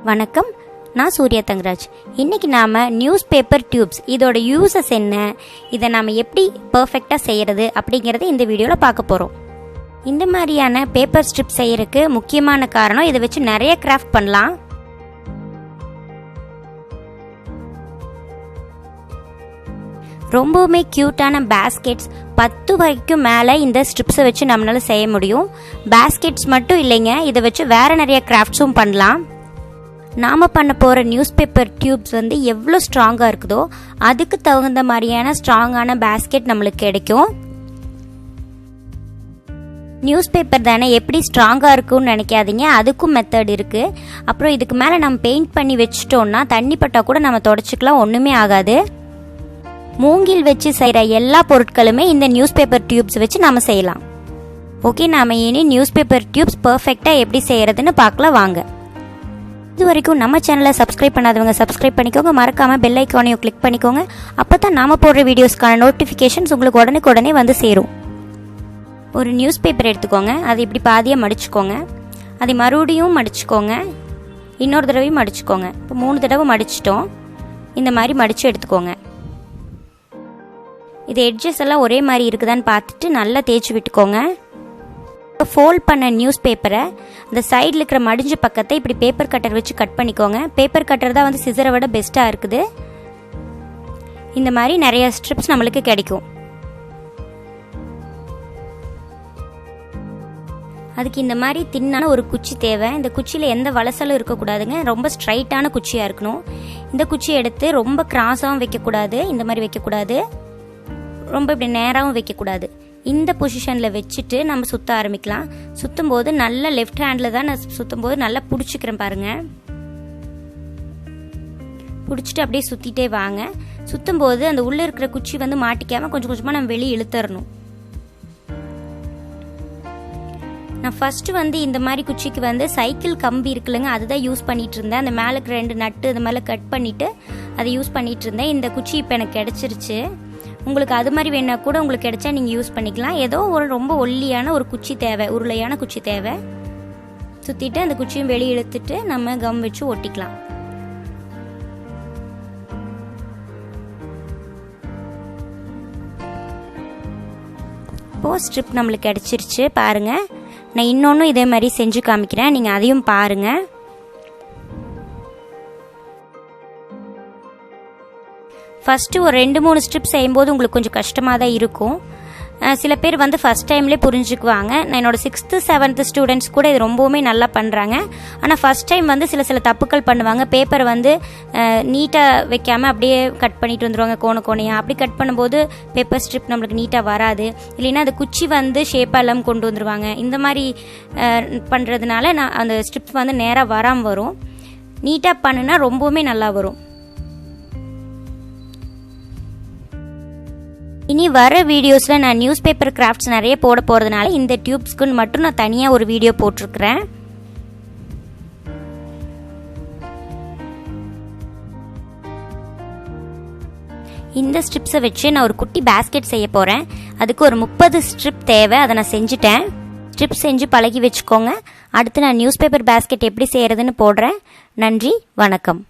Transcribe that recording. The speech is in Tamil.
வணக்கம், நான் suryathangaraj. இன்னைக்கு நாம நியூஸ் பேப்பர் டியூப்ஸ் இதோட யூசஸ் என்ன, இதை நாம எப்படி பர்ஃபெக்டா செய்யறது அப்படிங்கறத இந்த வீடியோல பார்க்க போறோம். இந்த மாதிரியான பேப்பர் ஸ்ட்ரிப் செய்யறதுக்கு முக்கியமான காரணம், இதை வச்சு நிறைய கிராஃப்ட் பண்ணலாம். ரொம்பவுமே கியூட்டான பேஸ்கெட்ஸ் 10 வரைக்கும் மேலே இந்த ஸ்ட்ரிப்ஸை வச்சு நம்மளால செய்ய முடியும். பேஸ்கெட்ஸ் மட்டும் இல்லைங்க, இதை வச்சு வேற நிறைய கிராஃப்ட்ஸும் பண்ணலாம். நாம் பண்ண போகிற நியூஸ் பேப்பர் டியூப்ஸ் எவ்வளோ ஸ்ட்ராங்காக இருக்குதோ அதுக்கு தகுந்த மாதிரியான ஸ்ட்ராங்கான பேஸ்கெட் நம்மளுக்கு கிடைக்கும். நியூஸ் பேப்பர் தானே, எப்படி ஸ்ட்ராங்காக இருக்குன்னு நினைக்காதீங்க, அதுக்கும் மெத்தட் இருக்குது. அப்புறம் இதுக்கு மேலே நம்ம பெயிண்ட் பண்ணி வச்சிட்டோம்னா தண்ணி பட்டா கூட நம்ம தொடச்சிக்கலாம், ஒன்றுமே ஆகாது. மூங்கில் வச்சு செய்கிற எல்லா பொருட்களுமே இந்த நியூஸ் பேப்பர் டியூப்ஸ் வச்சு நம்ம செய்யலாம். ஓகே, நாம் இனி நியூஸ் பேப்பர் டியூப்ஸ் பர்ஃபெக்டாக எப்படி செய்கிறதுன்னு பார்க்கலாம் வாங்க. இது வரைக்கும் நம்ம சேனலை சப்ஸ்கிரைப் பண்ணாதவங்க சப்ஸ்கிரைப் பண்ணிக்கோங்க, மறக்காமல் பெல் ஐக்கானையும் கிளிக் பண்ணிக்கோங்க. அப்போ தான் நாம் போடுற வீடியோஸ்க்கான நோட்டிஃபிகேஷன்ஸ் உங்களுக்கு உடனுக்குடனே வந்து சேரும். ஒரு நியூஸ் பேப்பர் எடுத்துக்கோங்க, அதை இப்படி பாதியாக மடிச்சுக்கோங்க, அதை மறுபடியும் மடிச்சுக்கோங்க, இன்னொரு தடவையும் மடிச்சுக்கோங்க. இப்போ 3 தடவை மடிச்சிட்டோம். இந்த மாதிரி மடித்து எடுத்துக்கோங்க. இது எட்ஜஸ் எல்லாம் ஒரே மாதிரி இருக்குதான்னு பார்த்துட்டு நல்லா தேய்ச்சி விட்டுக்கோங்க. ஃபோல்ட் பண்ண நியூஸ் பேப்பரை அந்த சைடில் இருக்கிற மடிஞ்ச பக்கத்தை இப்படி பேப்பர் கட்டர் வச்சு கட் பண்ணிக்கோங்க. பேப்பர் கட்டர் தான் சிசரை விட பெஸ்ட்டாக இருக்குது. இந்த மாதிரி நிறைய ஸ்ட்ரிப்ஸ் நம்மளுக்கு கிடைக்கும். அதுக்கு இந்த மாதிரி தின்னான ஒரு குச்சி தேவை. இந்த குச்சியில் எந்த வளசலும் இருக்கக்கூடாதுங்க, ரொம்ப ஸ்ட்ரைட்டான குச்சியாக இருக்கணும். இந்த குச்சியை எடுத்து ரொம்ப கிராஸாகவும் வைக்கக்கூடாது, இந்த மாதிரி வைக்கக்கூடாது, ரொம்ப இப்படி நேராகவும் வைக்கக்கூடாது. இந்த பொசிஷனில் வச்சுட்டு நம்ம சுற்ற ஆரம்பிக்கலாம். சுற்றும் போது நல்லா லெஃப்ட் ஹேண்டில் தான் நான் சுற்றும் போது நல்லா பிடிச்சிக்கிறேன் பாருங்கள். பிடிச்சிட்டு அப்படியே சுற்றிட்டே வாங்க. சுற்றும் போது அந்த உள்ளே இருக்கிற குச்சி மாட்டிக்காமல் கொஞ்சம் கொஞ்சமாக நம்ம வெளியே இழுத்தரணும். நான் ஃபஸ்ட்டு இந்த மாதிரி குச்சிக்கு சைக்கிள் கம்பி இருக்குல்லங்க, அதுதான் யூஸ் பண்ணிட்டு இருந்தேன். அந்த மேலே 2 நட்டு அது மேலே கட் பண்ணிவிட்டு அதை யூஸ் பண்ணிட்டு இருந்தேன். இந்த குச்சி இப்போ எனக்கு கிடச்சிருச்சு. உங்களுக்கு அது மாதிரி வேணா கூட உங்களுக்கு கிடைச்சா நீங்கள் யூஸ் பண்ணிக்கலாம். ஏதோ ஒரு ரொம்ப ஒல்லியான ஒரு குச்சி தேவை, உருளையான குச்சி தேவை. சுற்றிட்டு அந்த குச்சியும் வெளியே இழுத்துட்டு நம்ம கம் வச்சு ஒட்டிக்கலாம். இப்போது ஸ்ட்ரிப் நம்மளுக்கு கிடச்சிருச்சு பாருங்கள். நான் இன்னொன்றும் இதே மாதிரி செஞ்சு காமிக்கிறேன், நீங்கள் அதையும் பாருங்கள். ஃபஸ்ட்டு ஒரு 2-3 ஸ்ட்ரிப் செய்யும்போது உங்களுக்கு கொஞ்சம் கஷ்டமாக தான் இருக்கும். சில பேர் ஃபஸ்ட் டைம்லேயே புரிஞ்சுக்குவாங்க. நான் என்னோட 6th 7th ஸ்டூடெண்ட்ஸ் கூட இது ரொம்பவுமே நல்லா பண்ணுறாங்க. ஆனால் ஃபஸ்ட் டைம் சில தப்புக்கள் பண்ணுவாங்க. பேப்பரை நீட்டாக வைக்காமல் அப்படியே கட் பண்ணிட்டு வந்துடுவாங்க, கோணையாக. அப்படி கட் பண்ணும்போது பேப்பர் ஸ்ட்ரிப் நம்மளுக்கு நீட்டாக வராது. இல்லைன்னா அந்த குச்சி ஷேப்பாக எல்லாம் கொண்டு வந்துடுவாங்க. இந்த மாதிரி பண்ணுறதுனால நான் அந்த ஸ்ட்ரிப் நேராக வராமல் வரும். நீட்டாக பண்ணுனா ரொம்பவுமே நல்லா வரும். இனி வர வீடியோஸில் நான் நியூஸ் பேப்பர் கிராஃப்ட்ஸ் நிறைய போட போகிறதுனால இந்த டியூப்ஸ்க்குன்னு மட்டும் நான் தனியாக ஒரு வீடியோ போட்டிருக்கிறேன். இந்த ஸ்ட்ரிப்ஸை வச்சு நான் ஒரு குட்டி பேஸ்கெட் செய்ய போகிறேன். அதுக்கு ஒரு 30 ஸ்ட்ரிப் தேவை, அதை நான் செஞ்சுட்டேன். ஸ்ட்ரிப் செஞ்சு பழகி வச்சுக்கோங்க. அடுத்து நான் நியூஸ் பேப்பர் பேஸ்கெட் எப்படி செய்கிறதுன்னு போடுறேன். நன்றி, வணக்கம்.